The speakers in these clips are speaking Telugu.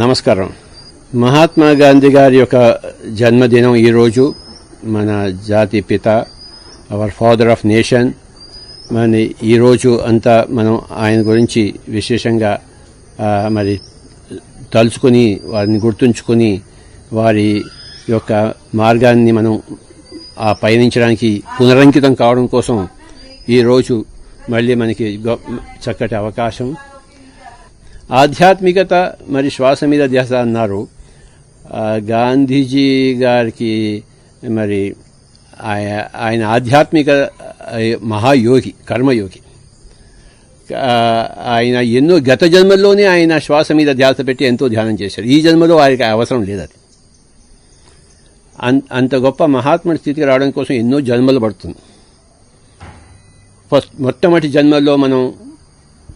నమస్కారం. మహాత్మా గాంధీ గారి యొక్క జన్మదినం ఈరోజు. మన జాతి పిత, అవర్ ఫాదర్ ఆఫ్ నేషన్. మన ఈరోజు అంతా మనం ఆయన గురించి విశేషంగా మరి తలుచుకొని, వారిని గుర్తుంచుకొని, వారి యొక్క మార్గాన్ని మనం పయనించడానికి పునరంకితం కావడం కోసం ఈరోజు మళ్ళీ మనకి చక్కటి అవకాశం. ఆధ్యాత్మికత మరి శ్వాస మీద ధ్యాస అన్నారు. గాంధీజీ గారికి మరి ఆయన ఆధ్యాత్మిక మహాయోగి, కర్మయోగి. ఆయన ఎన్నో గత జన్మల్లోనే ఆయన శ్వాస మీద ధ్యాస పెట్టి ఎంతో ధ్యానం చేశారు. ఈ జన్మలో ఆయనకి అవసరం లేదు. అది అంత గొప్ప మహాత్ముడి స్థితికి రావడం కోసం ఎన్నో జన్మలు పడుతుంది. మొట్టమొదటి జన్మల్లో మనం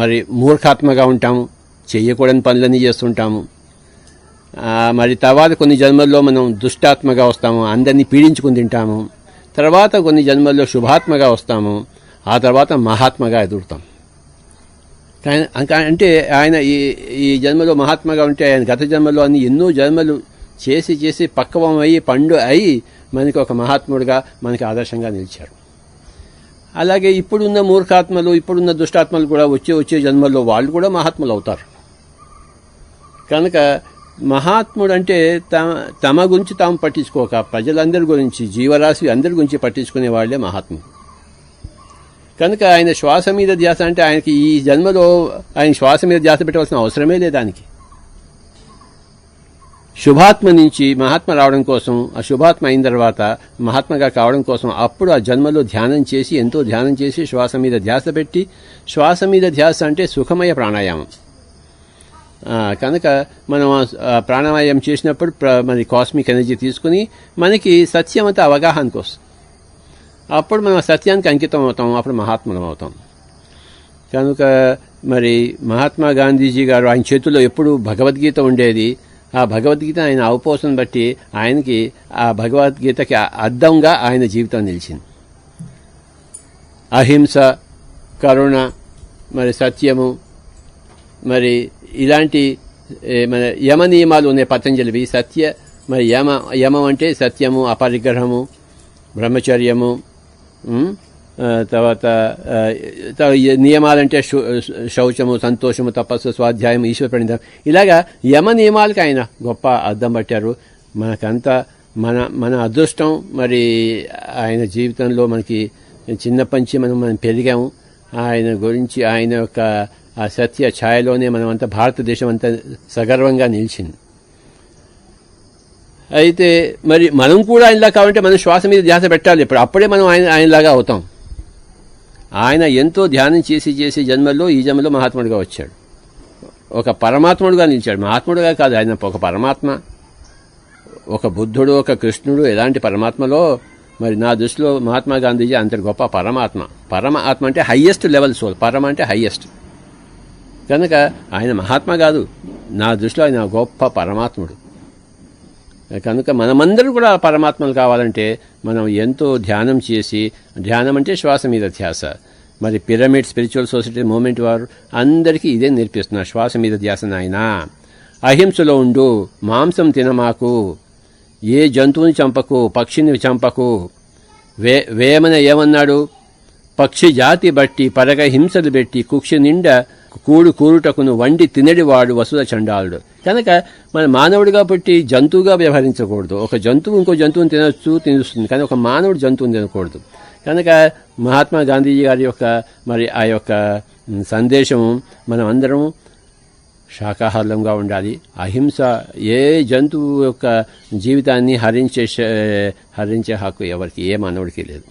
మరి మూర్ఖాత్మగా ఉంటాము, చేయకూడని పనులన్నీ చేస్తుంటాము. మరి తర్వాత కొన్ని జన్మల్లో మనం దుష్టాత్మగా వస్తాము, అందరినీ పీడించుకుని తింటాము. తర్వాత కొన్ని జన్మల్లో శుభాత్మగా వస్తాము, ఆ తర్వాత మహాత్మగా ఎదుగుతాం. అంటే ఆయన ఈ జన్మలో మహాత్మగా ఉంటే ఆయన గత జన్మలో అన్ని ఎన్నో జన్మలు చేసి చేసి పక్వం అయ్యి పండు అయి మనకి ఒక మహాత్ముడిగా మనకి ఆదర్శంగా నిలిచారు. అలాగే ఇప్పుడున్న మూర్ఖాత్మలు, ఇప్పుడున్న దుష్టాత్మలు కూడా వచ్చే జన్మల్లో వాళ్ళు కూడా మహాత్ములు అవుతారు. కనుక మహాత్ముడు అంటే తమ గురించి తాము పట్టించుకోక ప్రజలందరి గురించి, జీవరాశి అందరి గురించి పట్టించుకునే వాళ్లే మహాత్ముడు. కనుక ఆయన శ్వాస మీద ధ్యాస అంటే ఆయనకి ఈ జన్మలో ఆయన శ్వాస మీద ధ్యాస పెట్టవలసిన అవసరమే లేదానికి. శుభాత్మ నుంచి మహాత్మ రావడం కోసం, ఆ శుభాత్మ అయిన తర్వాత మహాత్మగా కావడం కోసం అప్పుడు ఆ జన్మలో ధ్యానం చేసి, ఎంతో ధ్యానం చేసి శ్వాస మీద ధ్యాస పెట్టి, శ్వాస మీద ధ్యాస అంటే సుఖమయ ప్రాణాయామం. కనుక మనం ప్రాణాయామం చేసినప్పుడు మరి కాస్మిక్ ఎనర్జీ తీసుకుని మనకి సత్యమత అవగాహనకు వస్తుంది. అప్పుడు మనం సత్యానికి అంకితం అవుతాం, అప్పుడు మహాత్ములం అవుతాం. కనుక మరి మహాత్మా గాంధీజీ గారు ఆయన చేతుల్లో ఎప్పుడు భగవద్గీత ఉండేది. ఆ భగవద్గీత ఆయన అవపోసన బట్టి ఆయనకి ఆ భగవద్గీతకి అద్దంగా ఆయన జీవితం నిలిచింది. అహింస, కరుణ, మరి సత్యము, మరి ఇలాంటి మన యమ నియమాలు ఉన్నాయి పతంజలివి. మరి యమం అంటే సత్యము, అపరిగ్రహము, బ్రహ్మచర్యము, తర్వాత నియమాలంటే శౌచము, సంతోషము, తపస్సు, స్వాధ్యాయం, ఈశ్వర ప్రణిధం. ఇలాగా యమ నియమాలకి ఆయన గొప్ప అద్దం పట్టారు. మనకంతా మన అదృష్టం. మరి ఆయన జీవితంలో మనకి చిన్నప్పటి నుంచి మనం పెరిగాము. ఆయన గురించి, ఆయన యొక్క ఆ సత్య ఛాయలోనే మనమంతా, భారతదేశం అంతా సగర్వంగా నిలిచింది. అయితే మరి మనం కూడా ఆయనలా కావాలంటే మనం శ్వాస మీద ధ్యాస పెట్టాలి. అప్పుడే మనం ఆయనలాగా అవుతాం. ఆయన ఎంతో ధ్యానం చేసి చేసి జన్మల్లో ఈ జన్మలో మహాత్ముడిగా వచ్చాడు. ఒక పరమాత్ముడుగా నిలిచాడు. మహాత్ముడుగా కాదు, ఆయన ఒక పరమాత్మ. ఒక బుద్ధుడు, ఒక కృష్ణుడు, ఎలాంటి పరమాత్మలో మరి నా దృష్టిలో మహాత్మా గాంధీజీ అంత గొప్ప పరమాత్మ. పరమాత్మ అంటే హయ్యెస్ట్ లెవెల్ సోల్. పరమ అంటే హయ్యెస్ట్. కనుక ఆయన మహాత్మ కాదు, నా దృష్టిలో ఆయన గొప్ప పరమాత్ముడు. కనుక మనమందరూ కూడా పరమాత్మలు కావాలంటే మనం ఎంతో ధ్యానం చేసి, ధ్యానం అంటే శ్వాస మీద ధ్యాస. మరి పిరమిడ్ స్పిరిచువల్ సొసైటీ మూవ్మెంట్ వారు అందరికీ ఇదే నేర్పిస్తున్నారు. శ్వాస మీద ధ్యాస నాయనా, అహింసలో ఉండు, మాంసం తినమాకు, ఏ జంతువుని చంపకు, పక్షిని చంపకు. వేమన ఏమన్నాడు? పక్షి జాతి బట్టి పరగ హింసలు పెట్టి కుక్షి నిండా కూరుటకును వండి తినడివాడు వసుధ చండాలుడు. కనుక మన మానవుడిగా పుట్టి జంతువుగా వ్యవహరించకూడదు. ఒక జంతువు ఇంకో జంతువుని తినేస్తుంది, కానీ ఒక మానవుడు జంతువుని తినకూడదు. కనుక మహాత్మా గాంధీజీ గారి యొక్క మరి ఆ యొక్క సందేశం, మనం అందరం శాకాహారంగా ఉండాలి. అహింస, ఏ జంతువు యొక్క జీవితాన్ని హరించే హక్కు ఎవరికి, ఏ మానవుడికి లేదు.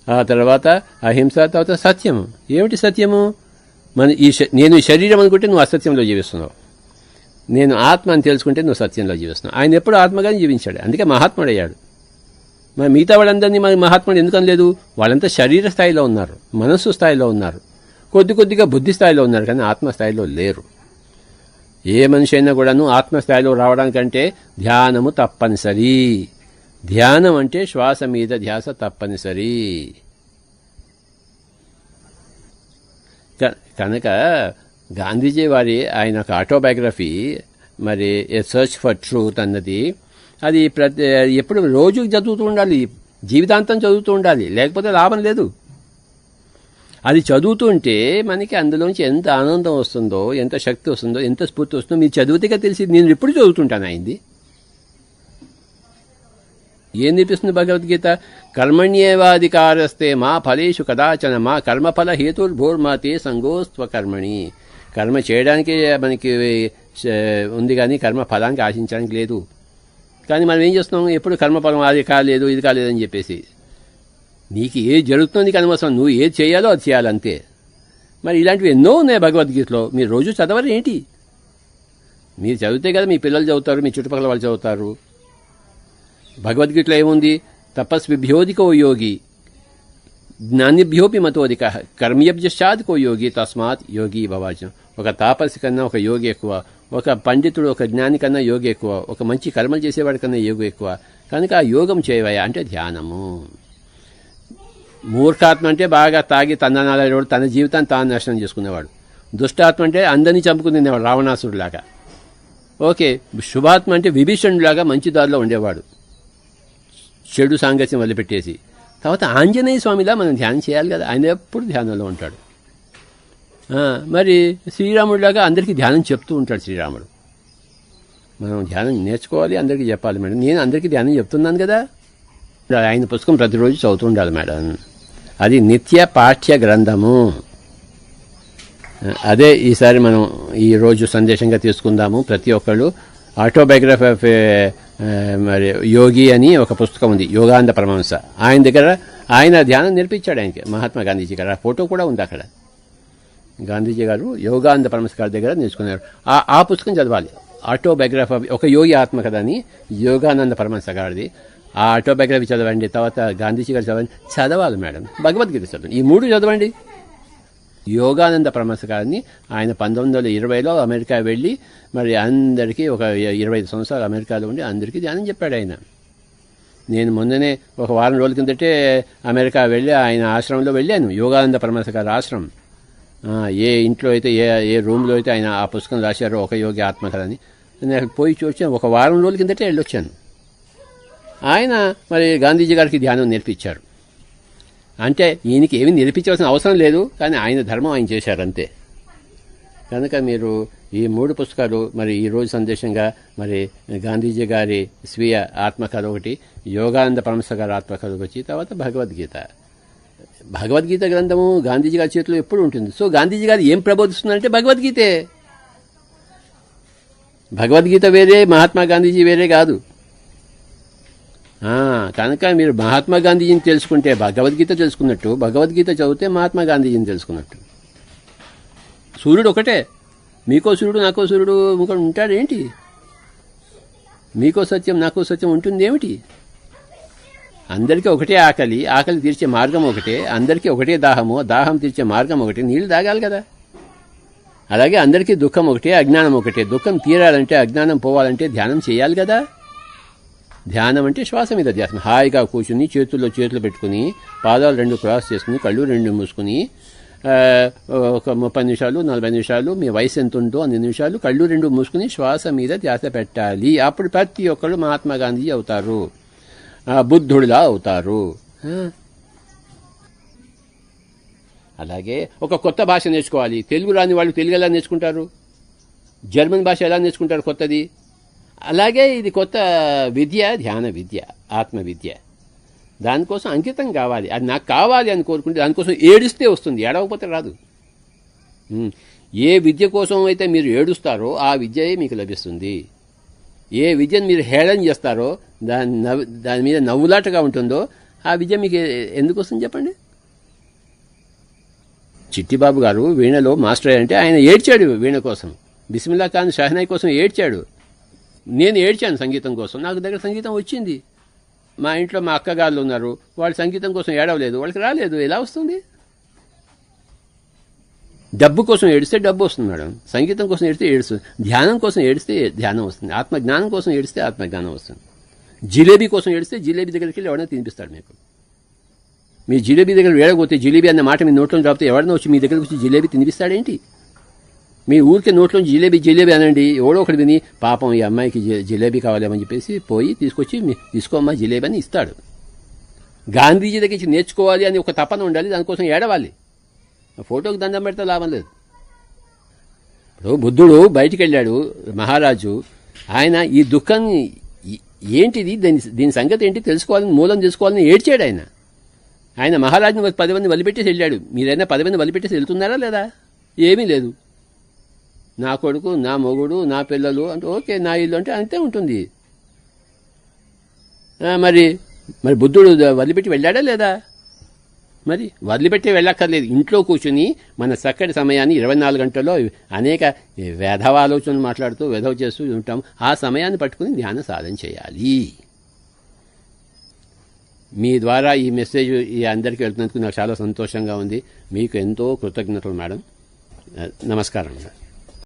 ఆ తర్వాత అహింస, తర్వాత సత్యము. ఏమిటి సత్యము? నేను శరీరం అనుకుంటే నువ్వు అసత్యంలో జీవిస్తున్నావు, నేను ఆత్మ అని తెలుసుకుంటే నువ్వు సత్యంలో జీవిస్తున్నావు. ఆయన ఎప్పుడు ఆత్మగానే జీవించాడు, అందుకే మహాత్ముడయ్యాడు. మరి మిగతా వాళ్ళందరినీ మరి మహాత్ముడు ఎందుకని లేదు? వాళ్ళంతా శరీర స్థాయిలో ఉన్నారు, మనస్సు స్థాయిలో ఉన్నారు, కొద్దిగా బుద్ధి స్థాయిలో ఉన్నారు, కానీ ఆత్మ స్థాయిలో లేరు. ఏ మనిషి అయినా కూడాను ఆత్మస్థాయిలో రావడానికంటే ధ్యానము తప్పనిసరి. ధ్యానం అంటే శ్వాస మీద ధ్యాస తప్పనిసరి. కనుక గాంధీజీ వారి ఆయన ఒక ఆటోబయోగ్రఫీ మరి ఏ సర్చ్ ఫర్ ట్రూత్ అన్నది అది ఎప్పుడు రోజు చదువుతూ ఉండాలి, జీవితాంతం చదువుతూ ఉండాలి, లేకపోతే లాభం లేదు. అది చదువుతుంటే మనకి అందులోంచి ఎంత ఆనందం వస్తుందో, ఎంత శక్తి వస్తుందో, ఎంత స్ఫూర్తి వస్తుందో మీరు చదివితేగా తెలిసి. నేను ఎప్పుడు చదువుతుంటాను అయింది. ఏం నేర్పిస్తుంది భగవద్గీత? కర్మణ్యేవాధికారస్తే మా ఫలేషు కదాచన మా కర్మఫల హేతుర్భోర్మాతే సంగోస్త్వకర్మణి. కర్మ చేయడానికి మనకి ఉంది కానీ కర్మ ఫలానికి ఆశించడానికి లేదు. కానీ మనం ఏం చేస్తున్నాం? ఎప్పుడు కర్మఫలం అది కాలేదు ఇది కాలేదని చెప్పేసి. నీకు ఏది జరుగుతుందో నీకు అనవసరం, నువ్వు ఏది చేయాలో అది చేయాలంతే. మరి ఇలాంటివి ఎన్నో ఉన్నాయి భగవద్గీతలో. మీరు రోజు చదవరు ఏంటి? మీరు చదివితే కదా మీ పిల్లలు చదువుతారు, మీ చుట్టుపక్కల వాళ్ళు చదువుతారు. భగవద్గీతలో ఏముంది? తపస్విభ్యోధికో యోగి జ్ఞానిభ్యోపి మతోధిక కర్మయభ్యశ్చాధికో యోగి తస్మాత్ యోగి భవాచం. ఒక తాపసి కన్నా ఒక యోగి ఎక్కువ, ఒక పండితుడు ఒక జ్ఞాని కన్నా యోగి ఎక్కువ, ఒక మంచి కర్మలు చేసేవాడి కన్నా యోగి ఎక్కువ. కనుక ఆ యోగం చేయవయా అంటే ధ్యానము. మూర్ఖాత్మ అంటే బాగా తాగి తందనాలైనవాడు, తన జీవితాన్ని తాను నాశనం చేసుకునేవాడు. దుష్టాత్మ అంటే అందరినీ చంపుకుని తినేవాడు, రావణాసురులాగా. ఓకే, శుభాత్మ అంటే విభీషణులాగా మంచి దారిలో ఉండేవాడు, చెడు సాంగత్యం వదిలిపెట్టేసి. తర్వాత ఆంజనేయ స్వామిలా మనం ధ్యానం చేయాలి కదా, ఆయన ఎప్పుడు ధ్యానంలో ఉంటాడు. మరి శ్రీరాముడిలాగా అందరికీ ధ్యానం చెప్తూ ఉంటాడు శ్రీరాముడు. మనం ధ్యానం నేర్చుకోవాలి, అందరికీ చెప్పాలి మేడం. నేను అందరికీ ధ్యానం చెప్తున్నాను కదా. ఆయన పుస్తకం ప్రతిరోజు చదువుతూ ఉండాలి మేడం. అది నిత్య పాఠ్య గ్రంథము. అదే ఈసారి మనం ఈరోజు సందేశంగా తీసుకుందాము. ప్రతి ఒక్కళ్ళు ఆటోబయోగ్రఫీ ఆఫ్ మరి యోగి అని ఒక పుస్తకం ఉంది, యోగానంద పరమహంస. ఆయన దగ్గర ఆయన ధ్యానం నేర్పించాడు ఆయనకి, మహాత్మా గాంధీజీ గారు. ఆ ఫోటో కూడా ఉంది అక్కడ. గాంధీజీ గారు యోగానంద పరమహంస గారి దగ్గర నేర్చుకున్నారు. ఆ పుస్తకం చదవాలి, ఆటోబయోగ్రఫీ ఆఫ్ ఒక యోగి ఆత్మకథ అని, యోగానంద పరమహంస గారిది. ఆ ఆటోబయోగ్రఫీ చదవండి, తర్వాత గాంధీజీ గారు చదవాలి మేడం. భగవద్గీత చదవండి, ఈ మూడు చదవండి. యోగానంద పరమహంస గారిని ఆయన 1920లో అమెరికా వెళ్ళి మరి అందరికీ ఒక 25 సంవత్సరాలు అమెరికాలో ఉండి అందరికీ ధ్యానం చెప్పాడు ఆయన. నేను మొన్ననే ఒక వారం రోజుల కిందటే అమెరికా వెళ్ళి ఆయన ఆశ్రమంలో వెళ్ళాను, యోగానంద పరమహంస గారి ఆశ్రమం. ఏ ఇంట్లో అయితే ఏ రూమ్లో అయితే ఆయన ఆ పుస్తకం రాశారో ఒక యోగి ఆత్మకథని, నేను పోయి చూసాను. ఒక వారం రోజుల కిందటే వెళ్ళొచ్చాను. ఆయన మరి గాంధీజీ గారికి ధ్యానం నేర్పించారు. అంటే ఈయనకి ఏమీ నేర్పించవలసిన అవసరం లేదు, కానీ ఆయన ధర్మం ఆయన చేశారంతే. కనుక మీరు ఈ 3 పుస్తకాలు మరి ఈరోజు సందేశంగా మరి గాంధీజీ గారి స్వీయ ఆత్మకథ ఒకటి, యోగానంద పరమహంస గారి ఆత్మకథ వచ్చి, తర్వాత భగవద్గీత. భగవద్గీత గ్రంథము గాంధీజీ గారి చేతిలో ఎప్పుడు ఉంటుంది. సో గాంధీజీ గారు ఏం ప్రబోధిస్తున్నారంటే భగవద్గీతే. భగవద్గీత వేరే, మహాత్మా గాంధీజీ వేరే కాదు. కనుక మీరు మహాత్మా గాంధీజీని తెలుసుకుంటే భగవద్గీత తెలుసుకున్నట్టు, భగవద్గీత చదివితే మహాత్మా గాంధీజీని తెలుసుకున్నట్టు. సూర్యుడు ఒకటే, మీకో సూర్యుడు నాకో సూర్యుడు ఉంటాడేంటి? మీకో సత్యం నాకో సత్యం ఉంటుంది ఏమిటి? అందరికీ ఒకటే ఆకలి, ఆకలి తీర్చే మార్గం ఒకటే. అందరికీ ఒకటే దాహము, దాహం తీర్చే మార్గం ఒకటే, నీళ్లు తాగాలి కదా. అలాగే అందరికీ దుఃఖం ఒకటే, అజ్ఞానం ఒకటే. దుఃఖం తీరాలంటే, అజ్ఞానం పోవాలంటే ధ్యానం చేయాలి కదా. ధ్యానం అంటే శ్వాస మీద ధ్యాసం. హాయిగా కూర్చుని చేతుల్లో చేతులు పెట్టుకుని, పాదాలు 2 క్రాస్ చేసుకుని, కళ్ళు 2 మూసుకుని, ఒక 30 నిమిషాలు 40 నిమిషాలు, మీ వయసు ఎంత ఉందో అన్ని నిమిషాలు కళ్ళు 2 మూసుకుని శ్వాస మీద ధ్యాస పెట్టాలి. అప్పుడు ప్రతి ఒక్కళ్ళు మహాత్మా గాంధీ అవుతారు, బుద్ధుడిలా అవుతారు. అలాగే ఒక కొత్త భాష నేర్చుకోవాలి. తెలుగు రాని వాళ్ళు తెలుగు ఎలా నేర్చుకుంటారు? జర్మన్ భాష ఎలా నేర్చుకుంటారు కొత్తది? అలాగే ఇది కొత్త విద్య, ధ్యాన విద్య, ఆత్మ విద్య. దానికోసం అంకితం కావాలి. అది నాకు కావాలి అని కోరుకుంటే దానికోసం ఏడిస్తే వస్తుంది, ఏడవకపోతే రాదు. ఏ విద్య కోసం అయితే మీరు ఏడుస్తారో ఆ విద్యే మీకు లభిస్తుంది. ఏ విద్యను మీరు హేళన చేస్తారో, దాని మీద నవ్వులాటగా ఉంటుందో ఆ విద్య మీకు ఎందుకు వస్తుంది చెప్పండి. చిట్టిబాబు గారు వీణలో మాస్టర్ అంటే ఆయన ఏడ్చాడు వీణ కోసం. బిస్మిల్లా ఖాన్ షహనాయి కోసం ఏడ్చాడు. నేను ఏడ్చాను సంగీతం కోసం. నాకు దగ్గర సంగీతం వచ్చింది. మా ఇంట్లో మా అక్కగారులు ఉన్నారు, వాళ్ళు సంగీతం కోసం ఏడవలేదు, వాళ్ళకి రాలేదు. ఎలా వస్తుంది? డబ్బు కోసం ఏడిస్తే డబ్బు వస్తుంది మేడం, సంగీతం కోసం ఏడిస్తే ఏడుస్తుంది, ధ్యానం కోసం ఏడిస్తే ధ్యానం వస్తుంది, ఆత్మజ్ఞానం కోసం ఏడిస్తే ఆత్మజ్ఞానం వస్తుంది. జిలేబీ కోసం ఏడిస్తే జిలేబీ దగ్గరికి వెళ్ళి ఎవరైనా తినిపిస్తాడు మీకు. మీ జిలేబీ దగ్గర ఏడకపోతే, జిలేబీ అన్న మాట మీ నోట్లో రాకపోతే ఎవరైనా వచ్చి మీ దగ్గరకు వచ్చి జిలేబీ తినిపిస్తాడేంటి? మీ ఊరికే నోట్లో జిలేబీ జిలేబీ అనండి, ఎవడో ఒకటి విని పాపం ఈ అమ్మాయికి జిలేబీ కావాలేమని చెప్పేసి పోయి తీసుకొచ్చి తీసుకోమ్మా జిలేబీ అని ఇస్తాడు. గాంధీజీ దగ్గర నేర్చుకోవాలి అని ఒక తపన ఉండాలి, దానికోసం ఏడవాలి. ఫోటోకి దండం పెడితే లాభం లేదు. ఇప్పుడు బుద్ధుడు బయటికి వెళ్ళాడు, మహారాజు, ఆయన ఈ దుఃఖం ఏంటిది, దీని సంగతి ఏంటి తెలుసుకోవాలని, మూలం తెలుసుకోవాలని ఏడ్చాడు. ఆయన మహారాజుని 10 మంది వదిలిపెట్టేసి వెళ్ళాడు. మీరైనా 10 మంది వదిలిపెట్టేసి వెళ్తున్నారా లేదా? ఏమీ లేదు. నా కొడుకు, నా మొగుడు, నా పిల్లలు అంటే ఓకే, నా ఇల్లు అంటే అంతే ఉంటుంది. మరి బుద్ధుడు వదిలిపెట్టి వెళ్ళాడా లేదా? మరి వదిలిపెట్టి వెళ్ళక్కర్లేదు. ఇంట్లో కూర్చుని మన చక్కటి సమయాన్ని 24 గంటల్లో అనేక వేధవ ఆలోచనలు మాట్లాడుతూ వెధవ చేస్తూ ఉంటాం. ఆ సమయాన్ని పట్టుకుని ధ్యాన సాధన చేయాలి. మీ ద్వారా ఈ మెసేజ్ ఈ అందరికీ వెళ్తున్నందుకు నాకు చాలా సంతోషంగా ఉంది. మీకు ఎంతో కృతజ్ఞతలు మేడం. నమస్కారం.